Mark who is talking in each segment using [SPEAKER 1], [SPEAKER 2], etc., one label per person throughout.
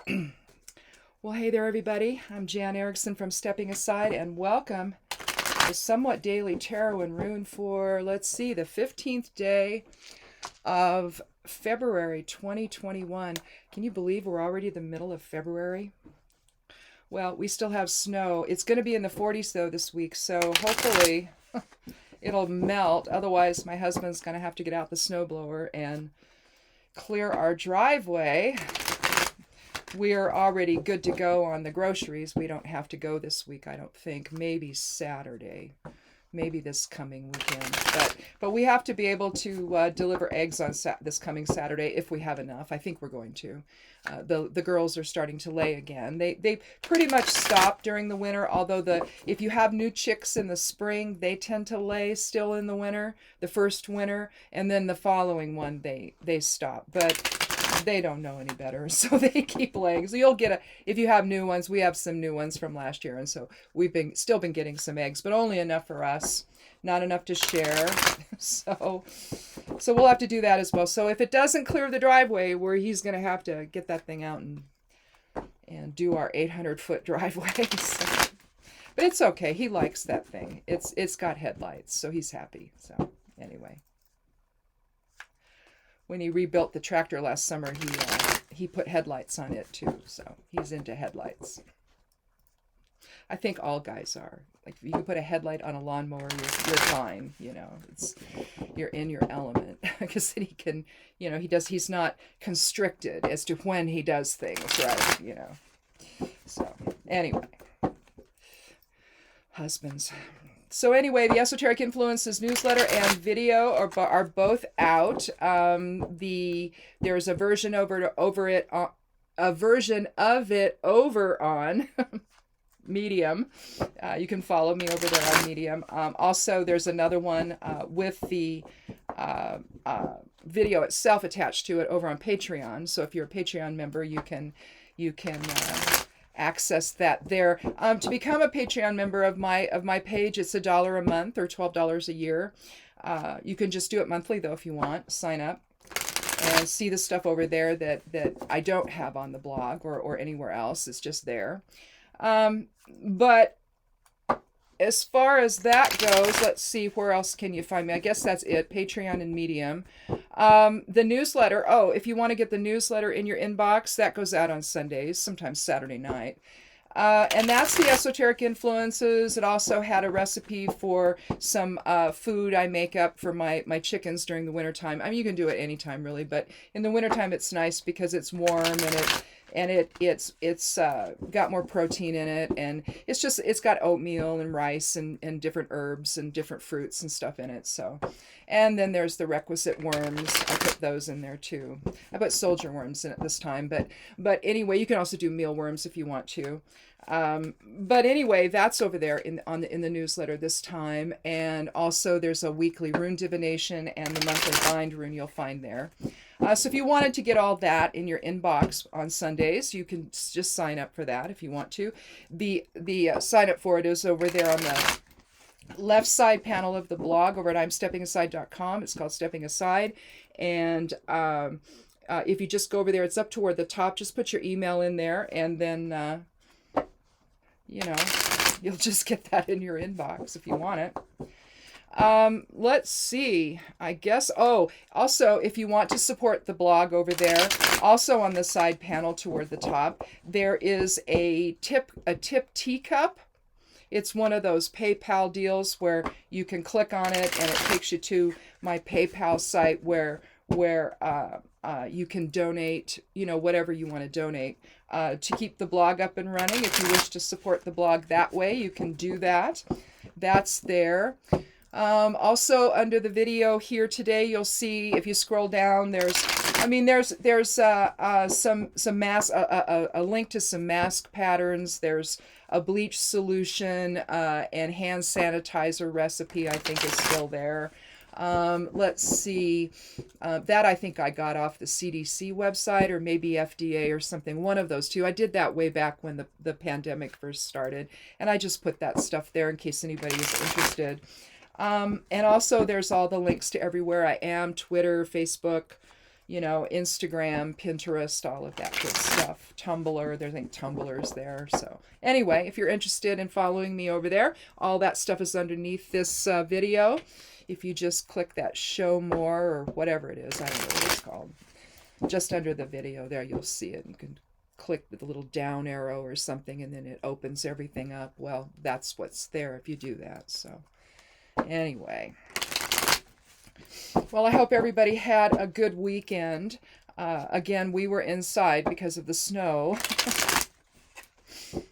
[SPEAKER 1] Well, hey there, everybody. I'm Jan Erickson from Stepping Aside, and welcome to Somewhat Daily Tarot and Rune for, let's see, the 15th day of February 2021. Can you believe we're already the middle of February? Well, we still have snow. It's going to be in the 40s, though, this week, so hopefully it'll melt. Otherwise, my husband's going to have to get out the snowblower and clear our driveway. We're already good to go on the groceries. We don't have to go this week, I don't think. Maybe Saturday. Maybe this coming weekend. But we have to be able to deliver eggs on this coming Saturday if we have enough. I think we're going to. The girls are starting to lay again. They pretty much stop during the winter, although if you have new chicks in the spring, they tend to lay still in the winter, the first winter, and then the following one they stop. But they don't know any better, so they keep laying. So you'll get if you have new ones. We have some new ones from last year, and so we've still been getting some eggs, but only enough for us, not enough to share. So we'll have to do that as well. So if it doesn't clear the driveway, he's going to have to get that thing out and do our 800-foot driveway. So, but it's okay. He likes that thing. It's got headlights, so he's happy. So anyway. When he rebuilt the tractor last summer, he put headlights on it too, so he's into headlights. I think all guys are. Like, if you put a headlight on a lawnmower, you're fine. You're in your element, because then he can, he's not constricted as to when he does things, right? So anyway, husbands. So anyway, the Esoteric Influences newsletter and video are both out. There's a version of it over on Medium. You can follow me over there on Medium. Also, there's another one with the video itself attached to it over on Patreon. So if you're a Patreon member, you can access that there. To become a Patreon member of my page, it's $1 a month or $12 a year. You can just do it monthly though if you want. Sign up and see the stuff over there that I don't have on the blog or anywhere else. It's just there. But as far as that goes, let's see, where else can you find me? I guess that's it, Patreon and Medium. The newsletter, if you want to get the newsletter in your inbox, that goes out on Sundays, sometimes Saturday night. And that's the Esoteric Influences. It also had a recipe for some food I make up for my chickens during the wintertime. I mean, you can do it anytime, really, but in the wintertime it's nice because it's warm and it's got more protein in it, and it's got oatmeal and rice and different herbs and different fruits and stuff in it. So, and then there's the requisite worms. I put those in there too. I put soldier worms in it this time, but anyway, you can also do mealworms if you want to. But anyway, that's over there in the newsletter this time, and also there's a weekly rune divination and the monthly bind rune you'll find there. So if you wanted to get all that in your inbox on Sundays, you can just sign up for that if you want to. The sign up for it is over there on the left side panel of the blog over at imsteppingaside.com. It's called Stepping Aside, and if you just go over there, it's up toward the top. Just put your email in there, and then you'll just get that in your inbox if you want it. Let's see, I guess, also, if you want to support the blog over there, also on the side panel toward the top, there is a tip teacup. It's one of those PayPal deals where you can click on it and it takes you to my PayPal site where you can donate, whatever you want to donate, to keep the blog up and running. If you wish to support the blog that way, you can do that. That's there. Also under the video here today, you'll see, if you scroll down, there's some mask, a link to some mask patterns. There's a bleach solution, and hand sanitizer recipe, I think, is still there. Let's see, that I think I got off the CDC website or maybe FDA or something, one of those two. I did that way back when the pandemic first started, and I just put that stuff there in case anybody is interested. And also there's all the links to everywhere I am, Twitter, Facebook, you know, Instagram, Pinterest, all of that good stuff. Tumblr, there's Tumblr's there. So anyway, if you're interested in following me over there, all that stuff is underneath this video. If you just click that show more or whatever it is, I don't know what it's called, just under the video there, you'll see it. You can click the little down arrow or something, and then it opens everything up. Well, that's what's there if you do that. So anyway, well, I hope everybody had a good weekend. Again, we were inside because of the snow.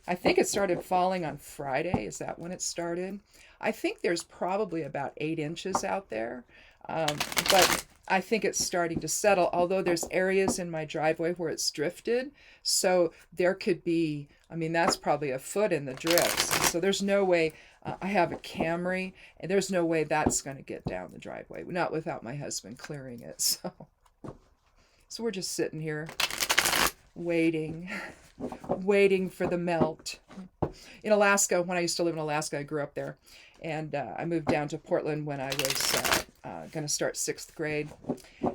[SPEAKER 1] I think it started falling on Friday. Is that when it started? I think there's probably about 8 inches out there, but I think it's starting to settle, although there's areas in my driveway where it's drifted. So there could be, I mean, that's probably a foot in the drifts. So there's no way, I have a Camry, and there's no way that's going to get down the driveway, not without my husband clearing it. So we're just sitting here waiting for the melt. In Alaska, when I used to live in Alaska, I grew up there. And I moved down to Portland when I was going to start 6th grade.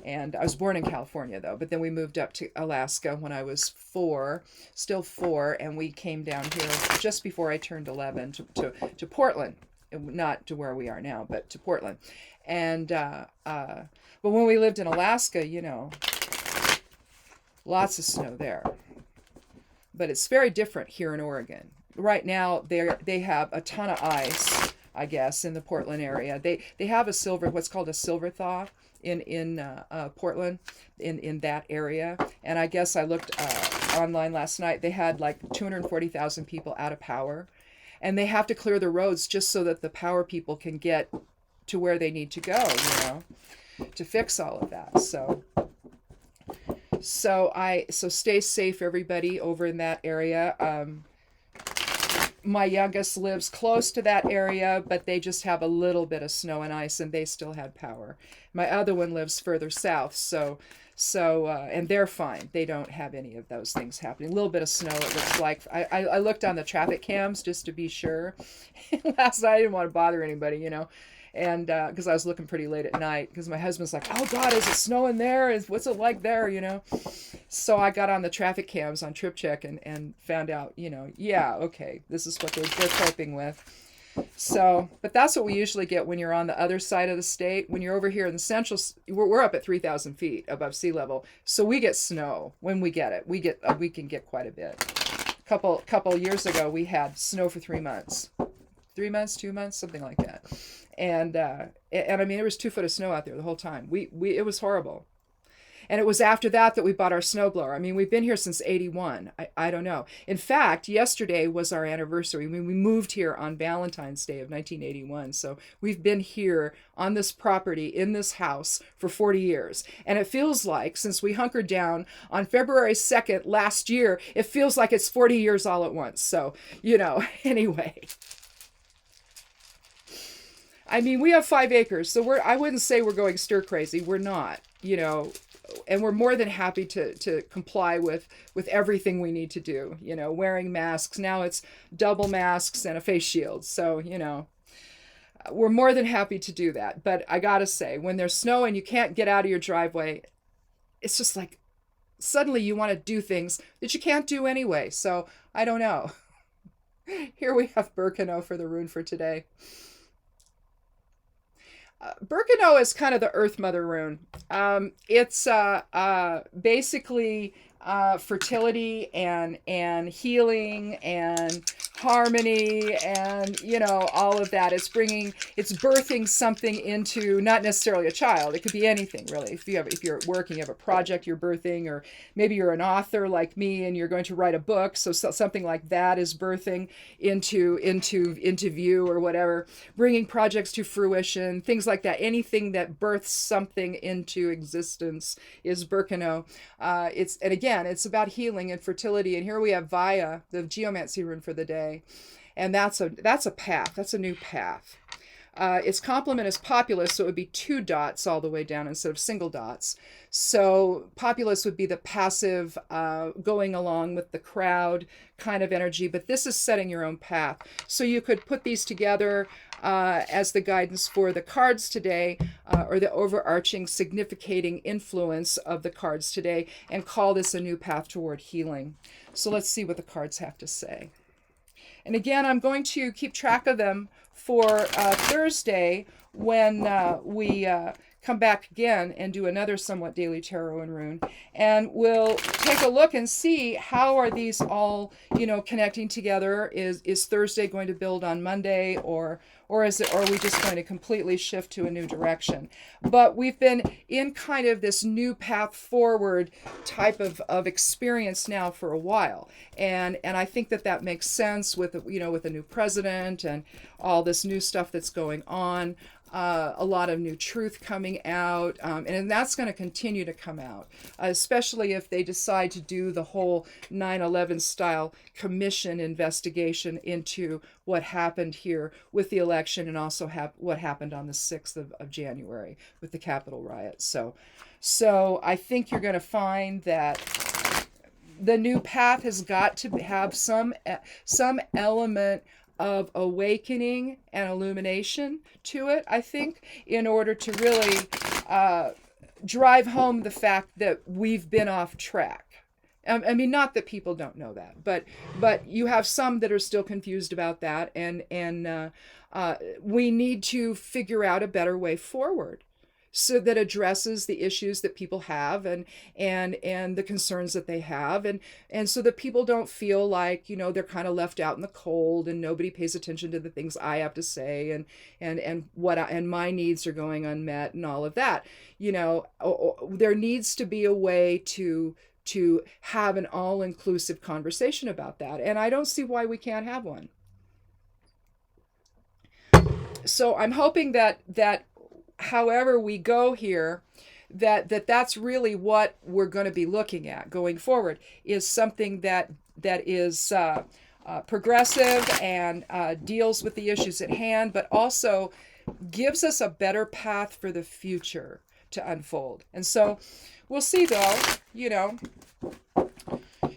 [SPEAKER 1] And I was born in California, though. But then we moved up to Alaska when I was 4, still 4. And we came down here just before I turned 11 to Portland. Not to where we are now, but to Portland. And but when we lived in Alaska, you know, lots of snow there. But it's very different here in Oregon. Right now, they have a ton of ice, I guess, in the Portland area. They have what's called a silver thaw in Portland, in that area. And I guess I looked online last night. They had like 240,000 people out of power, and they have to clear the roads just so that the power people can get to where they need to go, you know, to fix all of that. So stay safe, everybody, over in that area. My youngest lives close to that area, but they just have a little bit of snow and ice, and they still had power. My other one lives further south, so and they're fine. They don't have any of those things happening. A little bit of snow, it looks like. I looked on the traffic cams just to be sure. Last night I didn't want to bother anybody, you know. And because I was looking pretty late at night, because my husband's like, oh God, is it snowing there? What's it like there, you know? So I got on the traffic cams on Trip Check and found out, you know, yeah, okay, this is what they're coping with. So, but that's what we usually get when you're on the other side of the state. When you're over here in the central, we're up at 3,000 feet above sea level. So we get snow when we get it. We can get quite a bit. Couple years ago, we had snow for 3 months. 3 months, 2 months, something like that. And I mean, there was 2 foot of snow out there the whole time. It was horrible. And it was after that we bought our snowblower. I mean, we've been here since 81. I don't know. In fact, yesterday was our anniversary. I mean, we moved here on Valentine's Day of 1981. So we've been here on this property in this house for 40 years. And it feels like, since we hunkered down on February 2nd last year, it feels like it's 40 years all at once. So, you know, anyway. I mean, we have 5 acres, so I wouldn't say we're going stir crazy. We're not, you know, and we're more than happy to comply with everything we need to do, you know, wearing masks. Now it's double masks and a face shield. So, you know, we're more than happy to do that. But I gotta say, when there's snow and you can't get out of your driveway, it's just like suddenly you want to do things that you can't do anyway. So I don't know. Here we have Birkenau for the rune for today. Birkenau is kind of the Earth Mother rune. It's basically fertility and healing and harmony and, you know, all of that. It's birthing something into, not necessarily a child. It could be anything, really. If you're working, you have a project you're birthing, or maybe you're an author like me and you're going to write a book. So something like that is birthing into view or whatever, bringing projects to fruition, things like that. Anything that births something into existence is Birkenau. It's about healing and fertility. And here we have Vaya, the geomancy rune for the day. And that's a path. That's a new path. Its complement is populous, so it would be 2 dots all the way down instead of single dots. So populous would be the passive, going along with the crowd kind of energy, but this is setting your own path. So you could put these together as the guidance for the cards today, or the overarching significating influence of the cards today, and call this a new path toward healing. So let's see what the cards have to say. And again, I'm going to keep track of them for Thursday when we come back again and do another somewhat daily tarot and rune, and we'll take a look and see how are these all, connecting together. Is Thursday going to build on Monday, or are we just going to completely shift to a new direction? But we've been in kind of this new path forward type of experience now for a while, and I think that makes sense with with a new president and all this new stuff that's going on. A lot of new truth coming out, and that's going to continue to come out, especially if they decide to do the whole 9/11 style commission investigation into what happened here with the election, and also what happened on the 6th of January with the Capitol riots. So I think you're going to find that the new path has got to have some element of awakening and illumination to it, I think, in order to really drive home the fact that we've been off track. I mean, not that people don't know that, but you have some that are still confused about that, and we need to figure out a better way forward, so that addresses the issues that people have, and the concerns that they have, and so that people don't feel like they're kind of left out in the cold, and nobody pays attention to the things I have to say, and my needs are going unmet, and all of that. There needs to be a way to have an all-inclusive conversation about that, and I don't see why we can't have one. So I'm hoping that however we go here, that's really what we're going to be looking at going forward, is something that is progressive and deals with the issues at hand, but also gives us a better path for the future to unfold. And so we'll see, though.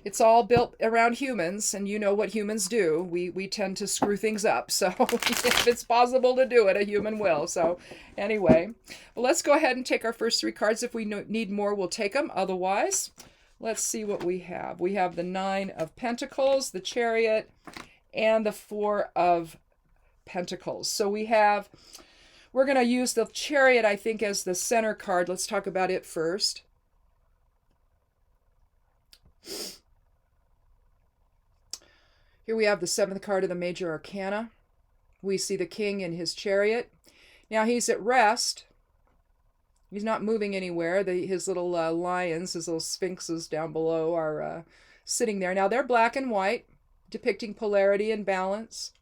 [SPEAKER 1] It's all built around humans, and you know what humans do. We tend to screw things up. So if it's possible to do it, a human will. So anyway, well, let's go ahead and take our first 3 cards. If we need more, we'll take them. Otherwise, let's see what we have. We have the 9 of Pentacles, the Chariot, and the 4 of Pentacles. So we're going to use the Chariot, I think, as the center card. Let's talk about it first. Here we have the 7th card of the Major Arcana. We see the King in his chariot. Now he's at rest. He's not moving anywhere. His little lions, his little sphinxes down below are sitting there. Now they're black and white, depicting polarity and balance.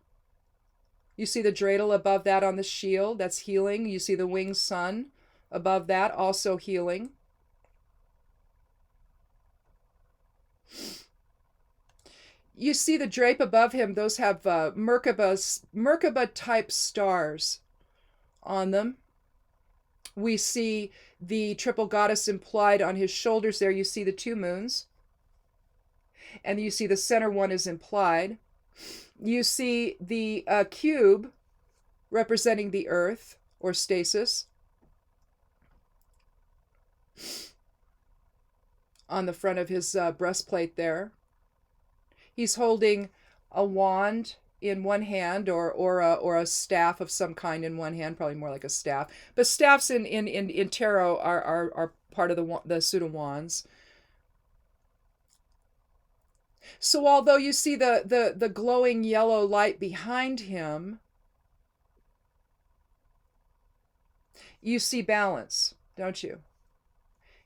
[SPEAKER 1] You see the dreidel above that on the shield. That's healing. You see the winged sun above that, also healing. You see the drape above him. Those have Merkaba type stars on them. We see the triple goddess implied on his shoulders there. You see the 2 moons. And you see the center one is implied. You see the cube representing the earth, or stasis, on the front of his breastplate there. He's holding a wand in one hand, or a staff of some kind in one hand, probably more like a staff. But staffs in tarot are part of the suit of wands. So although you see the glowing yellow light behind him, you see balance, don't you?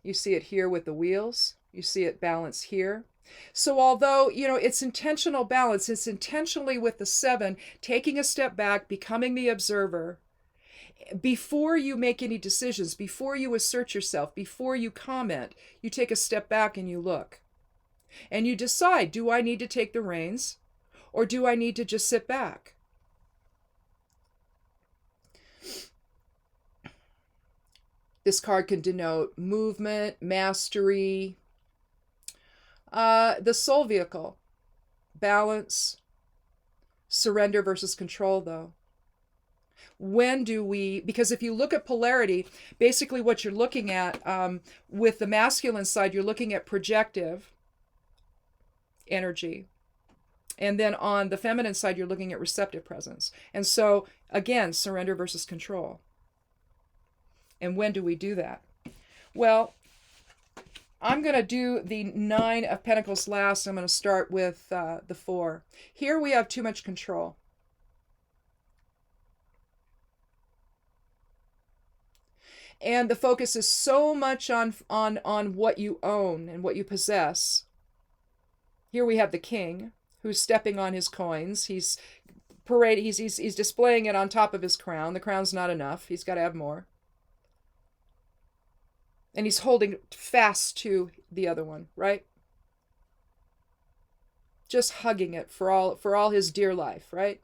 [SPEAKER 1] You see it here with the wheels. You see it balance here. So although, it's intentional balance, it's intentionally with the 7, taking a step back, becoming the observer. Before you make any decisions, before you assert yourself, before you comment, you take a step back and you look. And you decide, do I need to take the reins, or do I need to just sit back? This card can denote movement, mastery, the soul vehicle, balance, surrender versus control, though. When do we, because if you look at polarity, basically what you're looking at, with the masculine side, you're looking at projective energy. And then on the feminine side, you're looking at receptive presence. And so, again, surrender versus control. And when do we do that? Well, I'm going to do the 9 of Pentacles last. I'm going to start with the 4. Here we have too much control. And the focus is so much on what you own and what you possess. Here we have the king, who's stepping on his coins. He's parading, he's displaying it on top of his crown. The crown's not enough. He's got to have more. And he's holding fast to the other one, right? Just hugging it for all his dear life, right?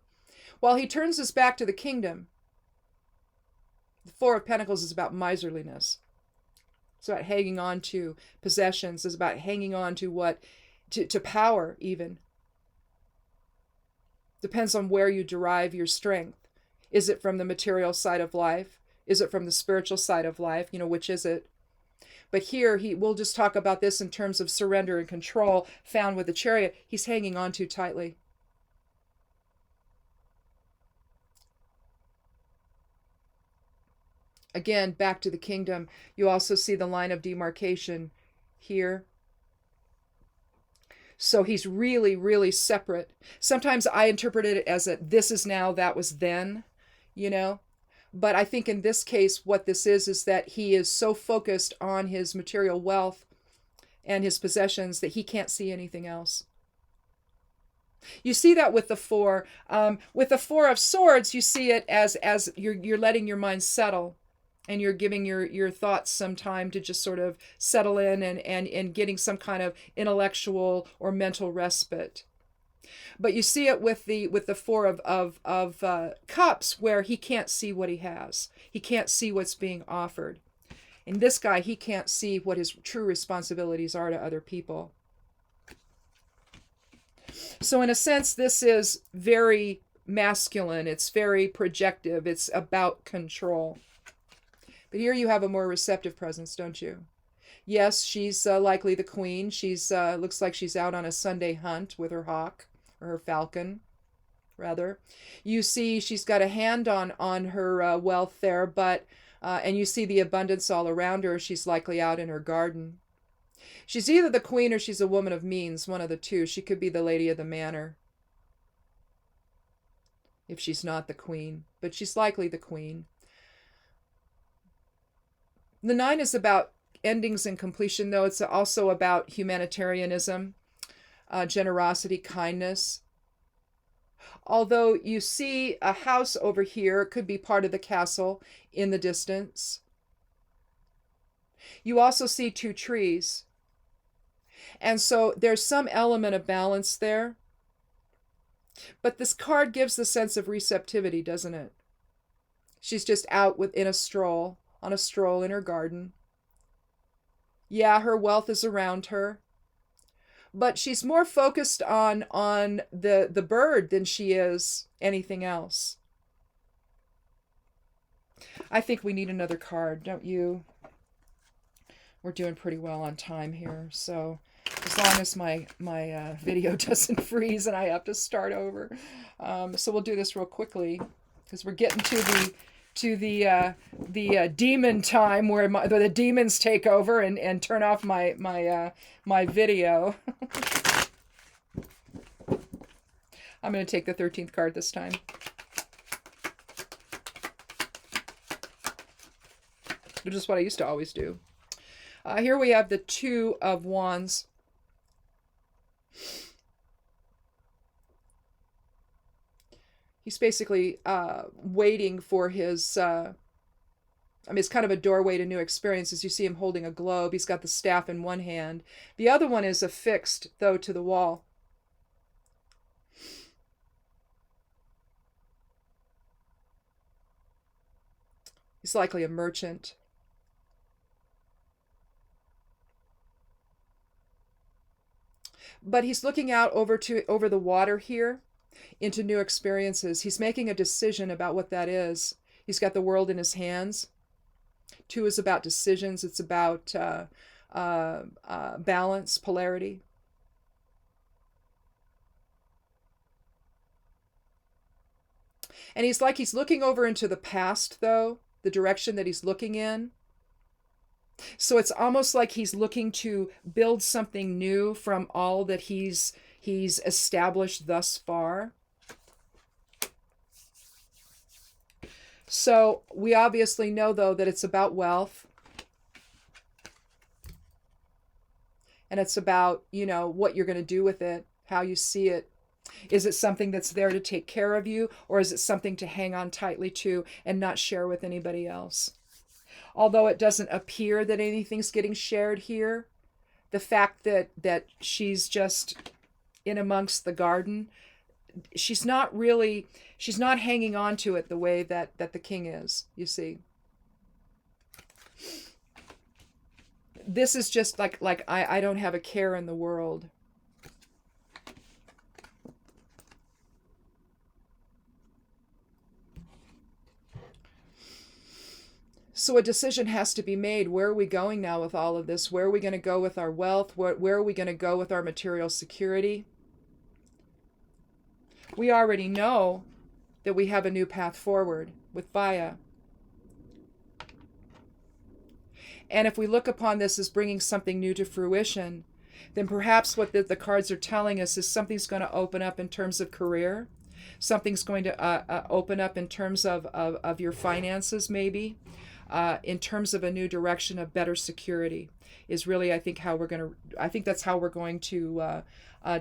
[SPEAKER 1] While he turns his back to the kingdom, the 4 of Pentacles is about miserliness. It's about hanging on to possessions. It's about hanging on to to power, even. Depends on where you derive your strength. Is it from the material side of life? Is it from the spiritual side of life? Which is it? But here, we'll just talk about this in terms of surrender and control found with the Chariot. He's hanging on too tightly. Again, back to the kingdom. You also see the line of demarcation here. So he's really, really separate. Sometimes I interpret it as a this is now, that was then, But I think in this case, what this is that he is so focused on his material wealth and his possessions that he can't see anything else. You see that with the 4. With the 4 of Swords, you see it as you're letting your mind settle. And you're giving your thoughts some time to just sort of settle in and getting some kind of intellectual or mental respite. But you see it with the 4 of Cups, where he can't see what he has. He can't see what's being offered. And this guy, he can't see what his true responsibilities are to other people. So in a sense, this is very masculine. It's very projective. It's about control. But here you have a more receptive presence, don't you? Yes, she's likely the queen. She's looks like she's out on a Sunday hunt with her hawk, or her falcon, rather. You see she's got a hand on her wealth there, but and you see the abundance all around her. She's likely out in her garden. She's either the queen or she's a woman of means, one of the two. She could be the lady of the manor, if she's not the queen, but she's likely the queen. The 9 is about endings and completion, though. It's also about humanitarianism, generosity, kindness. Although you see a house over here, it could be part of the castle in the distance. You also see 2 trees. And so there's some element of balance there. But this card gives the sense of receptivity, doesn't it? She's just out on a stroll in her garden. Yeah, her wealth is around her. But she's more focused on the bird than she is anything else. I think we need another card, don't you? We're doing pretty well on time here, so as long as my video doesn't freeze and I have to start over. So we'll do this real quickly because we're getting to the demon time where the demons take over and turn off my video. I'm going to take the 13th card this time. Which is what I used to always do. Here we have the 2 of Wands. He's basically waiting for his, it's kind of a doorway to new experiences. You see him holding a globe. He's got the staff in one hand. The other one is affixed, though, to the wall. He's likely a merchant. But he's looking out over the water here. into new experiences. He's making a decision about what that is. He's got the world in his hands. 2 is about decisions. It's about balance, polarity. And he's looking over into the past, though, the direction that he's looking in. So it's almost like he's looking to build something new from all that he's established thus far. So we obviously know, though, that it's about wealth. And it's about, what you're going to do with it, how you see it. Is it something that's there to take care of you, or is it something to hang on tightly to and not share with anybody else? Although it doesn't appear that anything's getting shared here, the fact that she's just in amongst the garden, she's not hanging on to it the way that the king is, you see. This is just like I don't have a care in the world. So a decision has to be made. Where are we going now with all of this? Where are we going to go with our wealth? Where are we going to go with our material security? We already know that we have a new path forward with Vaya. And if we look upon this as bringing something new to fruition, then perhaps what the cards are telling us is something's going to open up in terms of career. Something's going to open up in terms of your finances, maybe. In terms of a new direction of better security is really, I think that's how we're going to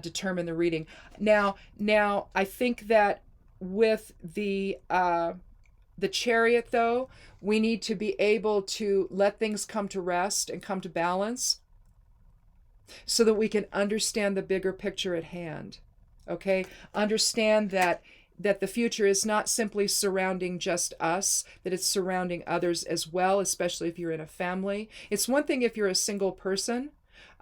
[SPEAKER 1] determine the reading. Now, I think that with the Chariot, though, we need to be able to let things come to rest and come to balance so that we can understand the bigger picture at hand. Okay? Understand that the future is not simply surrounding just us, that it's surrounding others as well, especially if you're in a family. It's one thing if you're a single person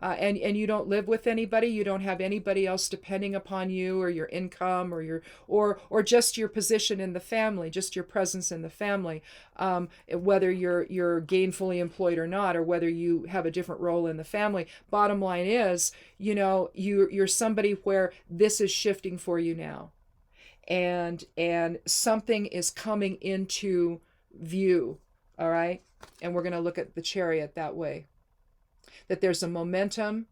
[SPEAKER 1] and you don't live with anybody, you don't have anybody else depending upon you or your income or just your position in the family, just your presence in the family, whether you're gainfully employed or not, or whether you have a different role in the family. Bottom line is, you're somebody where this is shifting for you now. And something is coming into view, all right? And we're going to look at the Chariot that way. That there's a momentum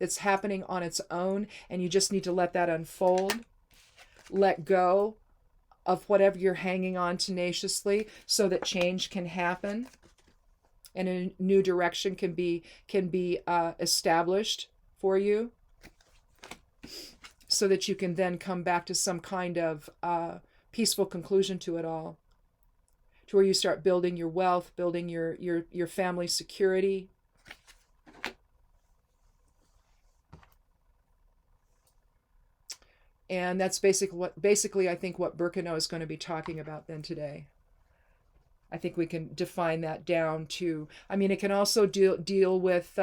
[SPEAKER 1] that's happening on its own, and you just need to let that unfold. Let go of whatever you're hanging on tenaciously so that change can happen and a new direction can be established for you, so that you can then come back to some kind of peaceful conclusion to it all, to where you start building your wealth, building your family security. And that's basically I think what Birkenau is going to be talking about then today. I think we can define that down to, it can also deal with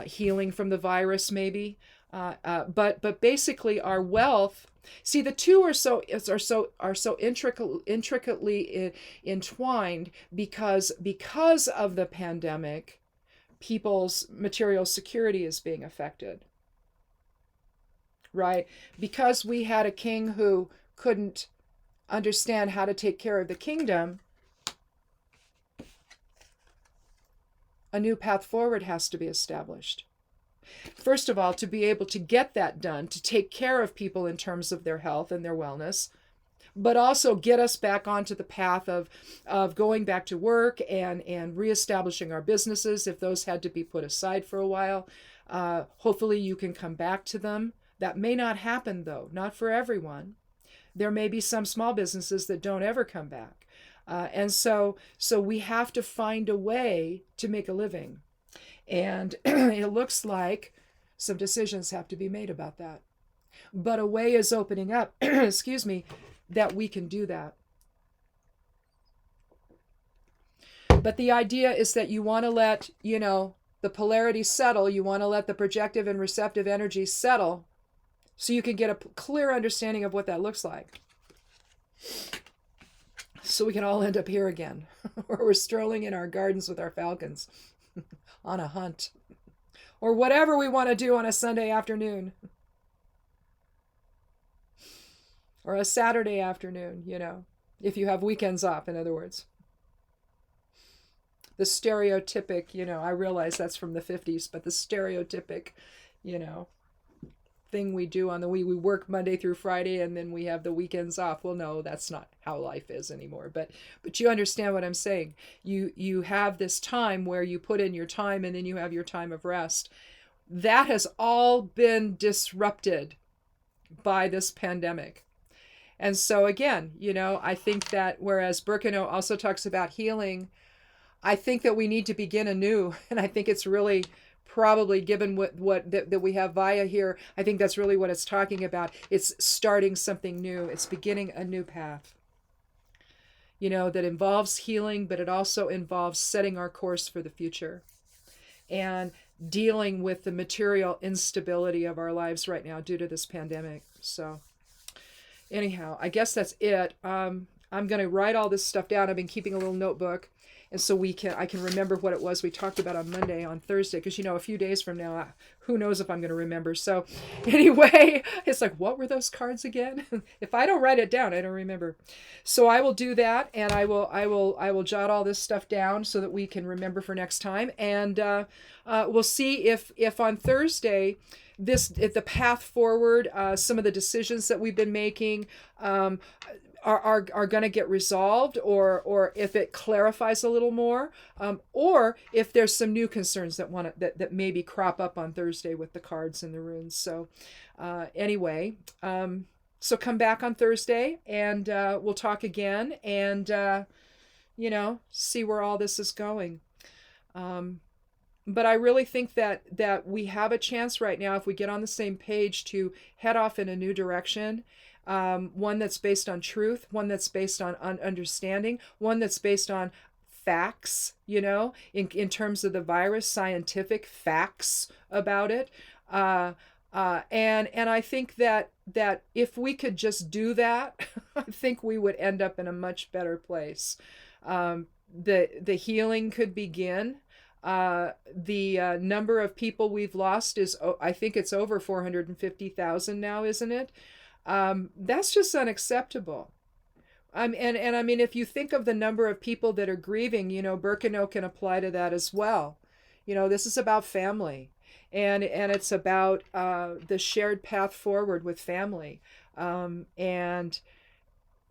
[SPEAKER 1] healing from the virus, maybe. But basically our wealth, see, the two are so intricately entwined because of the pandemic, people's material security is being affected, right? Because we had a king who couldn't understand how to take care of the kingdom, a new path forward has to be established. First of all, to be able to get that done, to take care of people in terms of their health and their wellness, but also get us back onto the path of going back to work and reestablishing our businesses if those had to be put aside for a while. Hopefully you can come back to them. That may not happen, though, not for everyone. There may be some small businesses that don't ever come back. And so we have to find a way to make a living. And it looks like some decisions have to be made about that. But a way is opening up, excuse me, that we can do that. But the idea is that you want to let, the polarity settle. You want to let the projective and receptive energy settle so you can get a clear understanding of what that looks like. So we can all end up here again, or we're strolling in our gardens with our falcons on a hunt, or whatever we want to do on a Sunday afternoon, or a Saturday afternoon, if you have weekends off, in other words. The stereotypic, I realize that's from the 50s, but the stereotypic, thing we do on the we work Monday through Friday and then we have the weekends off. Well, no, that's not how life is anymore. But you understand what I'm saying. You have this time where you put in your time and then you have your time of rest. That has all been disrupted by this pandemic. And so again, I think that whereas Birkenau also talks about healing, I think that we need to begin anew. And I think it's really probably, given what that we have via here, I think that's really what it's talking about. It's starting something new. It's beginning a new path, that involves healing, but it also involves setting our course for the future and dealing with the material instability of our lives right now due to this pandemic. So anyhow, I guess that's it. I'm going to write all this stuff down. I've been keeping a little notebook. And so I can remember what it was we talked about on Monday, on Thursday, because, a few days from now, who knows if I'm going to remember. So anyway, it's like, what were those cards again? If I don't write it down, I don't remember. So I will do that, and I will jot all this stuff down so that we can remember for next time. And we'll see if on Thursday, if the path forward, some of the decisions that we've been making, are going to get resolved, or if it clarifies a little more, or if there's some new concerns that maybe crop up on Thursday with the cards and the runes. So anyway, so come back on Thursday and we'll talk again and see where all this is going. But I really think that we have a chance right now, if we get on the same page, to head off in a new direction. One that's based on truth, one that's based on understanding, one that's based on facts, in terms of the virus, scientific facts about it. And I think that if we could just do that, I think we would end up in a much better place. The healing could begin. The number of people we've lost is, I think it's over 450,000 now, isn't it? That's just unacceptable. And I mean, if you think of the number of people that are grieving, Birkenau can apply to that as well. This is about family, and it's about the shared path forward with family. And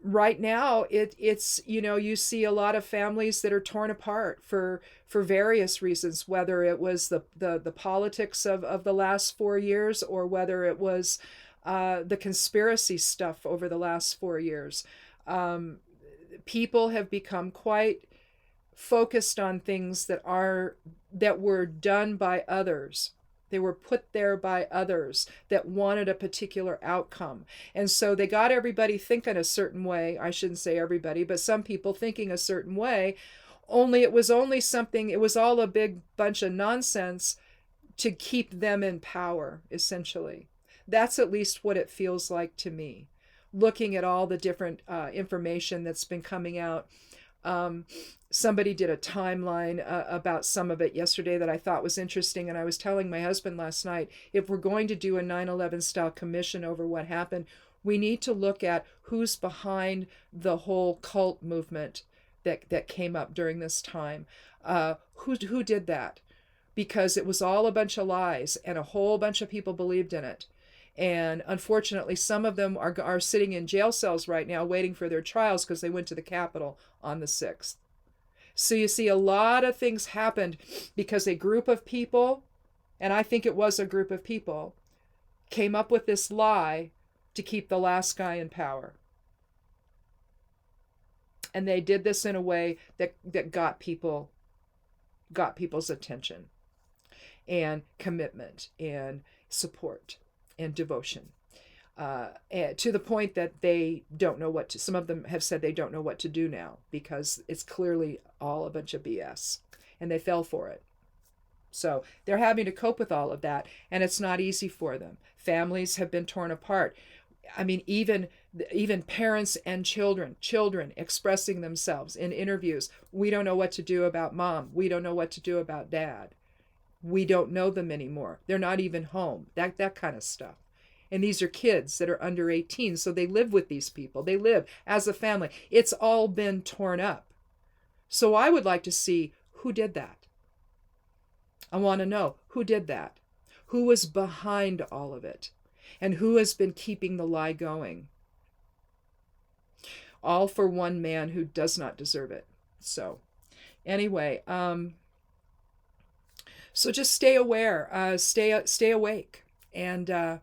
[SPEAKER 1] right now, it's you see a lot of families that are torn apart for various reasons, whether it was the politics of the last 4 years, or whether it was the conspiracy stuff over the last 4 years. People have become quite focused on things that were done by others. They were put there by others that wanted a particular outcome. And so they got everybody thinking a certain way. I shouldn't say everybody, but some people thinking a certain way. It was all a big bunch of nonsense to keep them in power, essentially. That's at least what it feels like to me, looking at all the different information that's been coming out. Somebody did a timeline about some of it yesterday that I thought was interesting, and I was telling my husband last night, if we're going to do a 9/11 style commission over what happened, we need to look at who's behind the whole cult movement that came up during this time. Who did that? Because it was all a bunch of lies, and a whole bunch of people believed in it. And unfortunately, some of them are sitting in jail cells right now waiting for their trials because they went to the Capitol on the 6th. So you see, a lot of things happened because a group of people, and I think it was a group of people, came up with this lie to keep the last guy in power. And they did this in a way that got people's attention and commitment and support and devotion, and to the point that they don't know some of them have said they don't know what to do now because it's clearly all a bunch of BS, and they fell for it. So they're having to cope with all of that, and it's not easy for them. Families have been torn apart. I mean, even parents and children expressing themselves in interviews. We don't know what to do about mom. We don't know what to do about dad. We don't know them anymore. They're not even home. That kind of stuff. And these are kids that are under 18, so they live with these people. They live as a family. It's all been torn up. So I would like to see who did that. I want to know who did that. Who was behind all of it? And who has been keeping the lie going? All for one man who does not deserve it. So anyway, so just stay aware, stay awake, and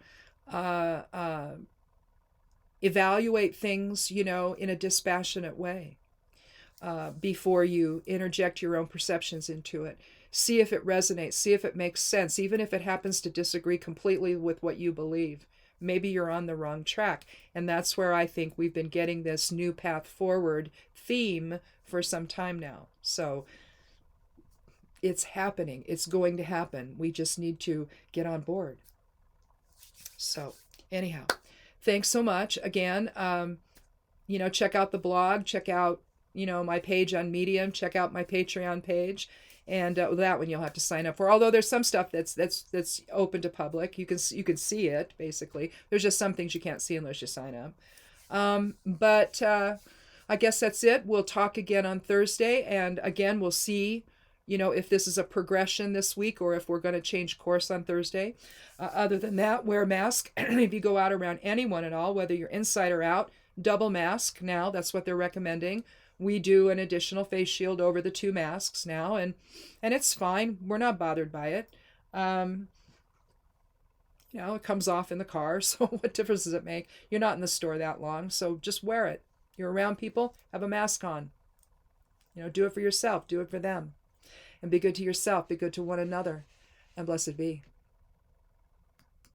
[SPEAKER 1] evaluate things, in a dispassionate way, before you interject your own perceptions into it. See if it resonates, see if it makes sense, even if it happens to disagree completely with what you believe. Maybe you're on the wrong track. And that's where I think we've been getting this new path forward theme for some time now. So it's happening. It's going to happen. We just need to get on board. So anyhow, thanks so much. Again, check out the blog, check out, my page on Medium, check out my Patreon page. And that one you'll have to sign up for. Although there's some stuff that's open to public, you can see it basically. There's just some things you can't see unless you sign up. But I guess that's it. We'll talk again on Thursday, and again we'll see, if this is a progression this week or if we're going to change course on Thursday. Other than that, wear a mask if you go out around anyone at all, whether you're inside or out. Double mask now. That's what they're recommending. We do an additional face shield over the 2 masks now, and it's fine. We're not bothered by it. It comes off in the car, so what difference does it make? You're not in the store that long, so just wear it. You're around people, have a mask on. Do it for yourself, do it for them. And be good to yourself, be good to one another, and blessed be.